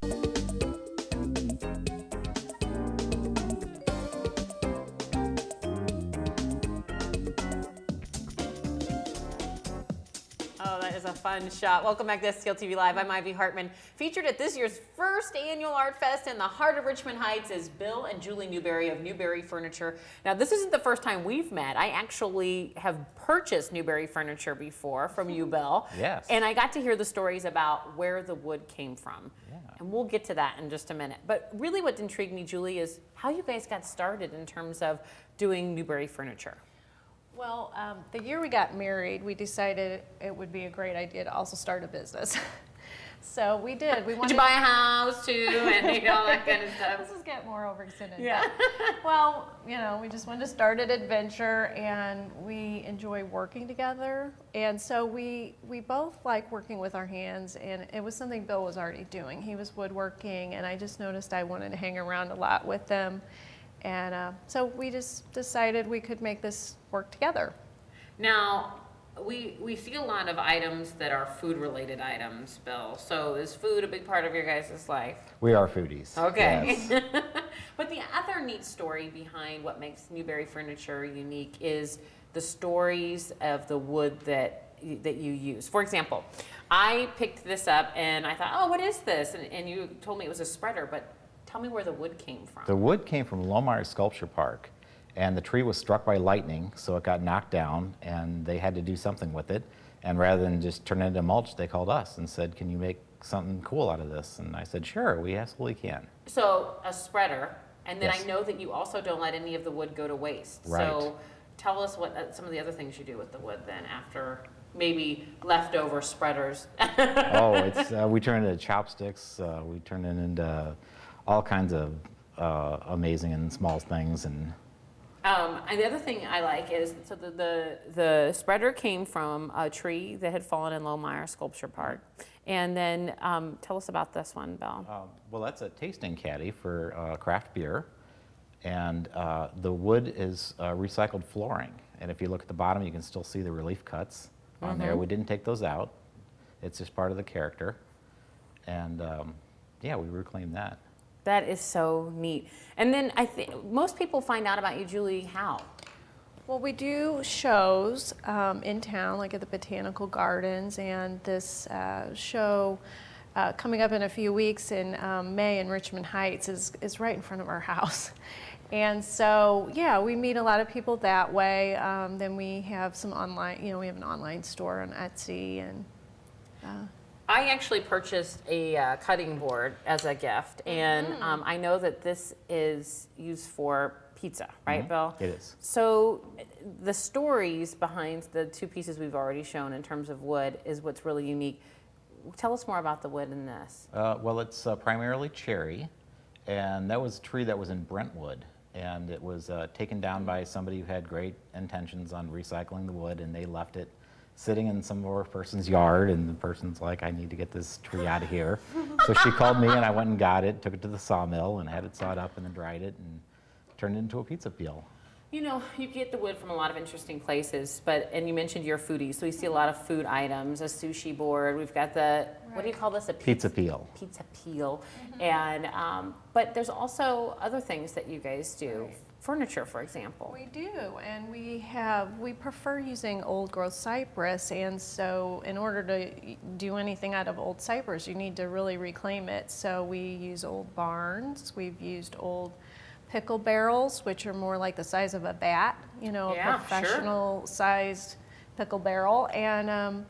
Oh, that is a fun shot. Welcome back to STL TV Live. I'm Ivy Hartman. Featured at this year's first annual ArtFest in the heart of Richmond Heights is Bill and Julie Newberry of Newberry Furniture. Now, this isn't the first time we've met. I actually have purchased Newberry Furniture before from you, Bill. Yes. And I got to hear the stories about where the wood came from. Yeah. And we'll get to that in just a minute. But really what intrigued me, Julie, is how you guys got started in terms of doing Newberry Furniture. Well, the year we got married, we decided it would be a great idea to also start a business. So we did. We wanted Did you buy a house too, and all that kind of stuff? Let's just get more overextended. Yeah. But, well, we just wanted to start an adventure, and we enjoy working together. And so we both like working with our hands, and it was something Bill was already doing. He was woodworking, and I just noticed I wanted to hang around a lot with them. And so we just decided we could make this work together. Now, we see a lot of items that are food-related items, Bill. So is food a big part of your guys' life? We are foodies. Okay. Yes. But the other neat story behind what makes Newberry Furniture unique is the stories of the wood that you use. For example, I picked this up and I thought, oh, what is this? And you told me it was a spreader, but tell me where the wood came from. The wood came from Lohmeyer Sculpture Park, and the tree was struck by lightning, so it got knocked down, and they had to do something with it. And rather than just turn it into mulch, they called us and said, can you make something cool out of this? And I said, sure, we absolutely can. So a spreader, and then Yes. I know that you also don't let any of the wood go to waste. Right. So tell us what some of the other things you do with the wood then after maybe leftover spreaders. We turn it into chopsticks, we turn it into all kinds of amazing and small things. And the other thing I like is, so the spreader came from a tree that had fallen in Lohmeyer Sculpture Park. And then tell us about this one, Bill. well, that's a tasting caddy for craft beer. And the wood is recycled flooring. And if you look at the bottom, you can still see the relief cuts on there. We didn't take those out. It's just part of the character. And we reclaimed that. That is so neat. And then I think most people find out about you, Julie, how? Well, we do shows in town, like at the Botanical Gardens, and this show coming up in a few weeks in May in Richmond Heights is right in front of our house. And so, we meet a lot of people that way. Then we have some online, we have an online store on Etsy. And I actually purchased a cutting board as a gift, and I know that this is used for pizza, right, Bill? It is. So the stories behind the two pieces we've already shown in terms of wood is what's really unique. Tell us more about the wood in this. Well, it's primarily cherry, and that was a tree that was in Brentwood, and it was taken down by somebody who had great intentions on recycling the wood, and they left it sitting in some more person's yard, and the person's like, I need to get this tree out of here. So she called me, and I went and got it, took it to the sawmill, and had it sawed up, and then dried it, and turned it into a pizza peel. You get the wood from a lot of interesting places, and you mentioned you're a foodie, so we see a lot of food items, a sushi board. We've got what do you call this? A Pizza peel. Pizza peel. And, but there's also other things that you guys do. Right. Furniture, for example. we do, and we prefer using old growth cypress, and so in order to do anything out of old cypress, you need to really reclaim it. So we use old barns, we've used old pickle barrels, which are more like the size of a bat, Yeah, a professional sized pickle barrel. And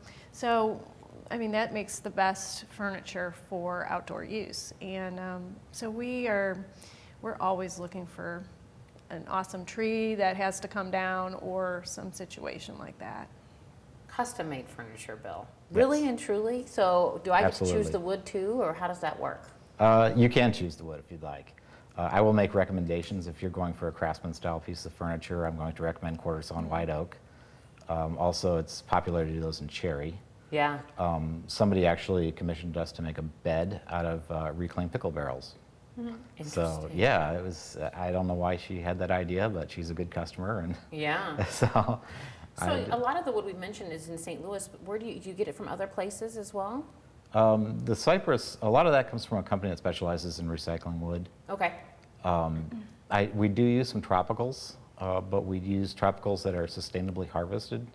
that makes the best furniture for outdoor use. And so we're always looking for an awesome tree that has to come down or some situation like that. Custom-made furniture, Bill. Yes. Really and truly? So do I get to choose Absolutely. the wood too, or how does that work? You can choose the wood if you'd like. I will make recommendations. If you're going for a craftsman style piece of furniture, I'm going to recommend quarter sawn white oak. Also, it's popular to do those in cherry. Yeah. Somebody actually commissioned us to make a bed out of reclaimed pickle barrels. So Interesting. yeah, it was. I don't know why she had that idea, but she's a good customer, and Yeah. so. So a lot of the wood we mentioned is in St. Louis, but where do you get it from other places as well? The cypress, a lot of that comes from a company that specializes in recycling wood. Okay. We do use some tropicals, but we use tropicals that are sustainably harvested.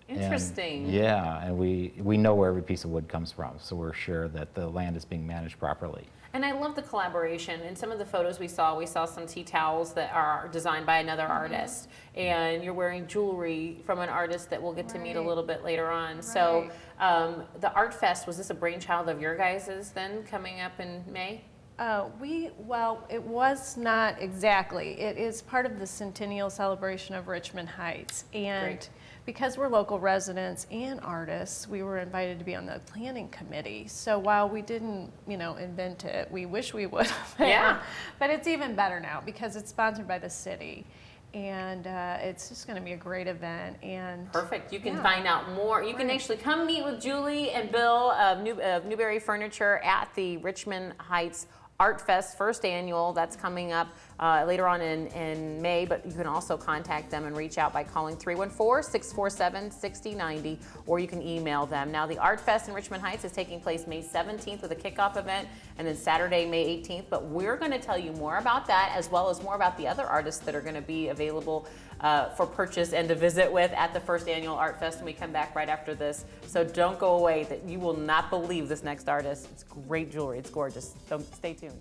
Interesting. And we know where every piece of wood comes from, so we're sure that the land is being managed properly. And I love the collaboration. In some of the photos we saw some tea towels that are designed by another artist. And you're wearing jewelry from an artist that we'll get to meet a little bit later on. Right. So the ArtFest, was this a brainchild of your guys's then, coming up in May? Well, it was not exactly. It is part of the centennial celebration of Richmond Heights. And Great. Because we're local residents and artists, we were invited to be on the planning committee. So while we didn't, invent it, we wish we would have. Yeah. But it's even better now because it's sponsored by the city. And it's just going to be a great event. And perfect. You can find out more. You can actually come meet with Julie and Bill of Newberry Furniture at the Richmond Heights ArtFest, first annual. That's coming up later on in May, but you can also contact them and reach out by calling 314-647-6090, or you can email them. Now, the ArtFest in Richmond Heights is taking place May 17th with a kickoff event, and then Saturday, May 18th, but we're going to tell you more about that, as well as more about the other artists that are going to be available for purchase and to visit with at the first annual ArtFest when we come back right after this. So don't go away. That you will not believe this next artist. It's great jewelry. It's gorgeous. So stay tuned.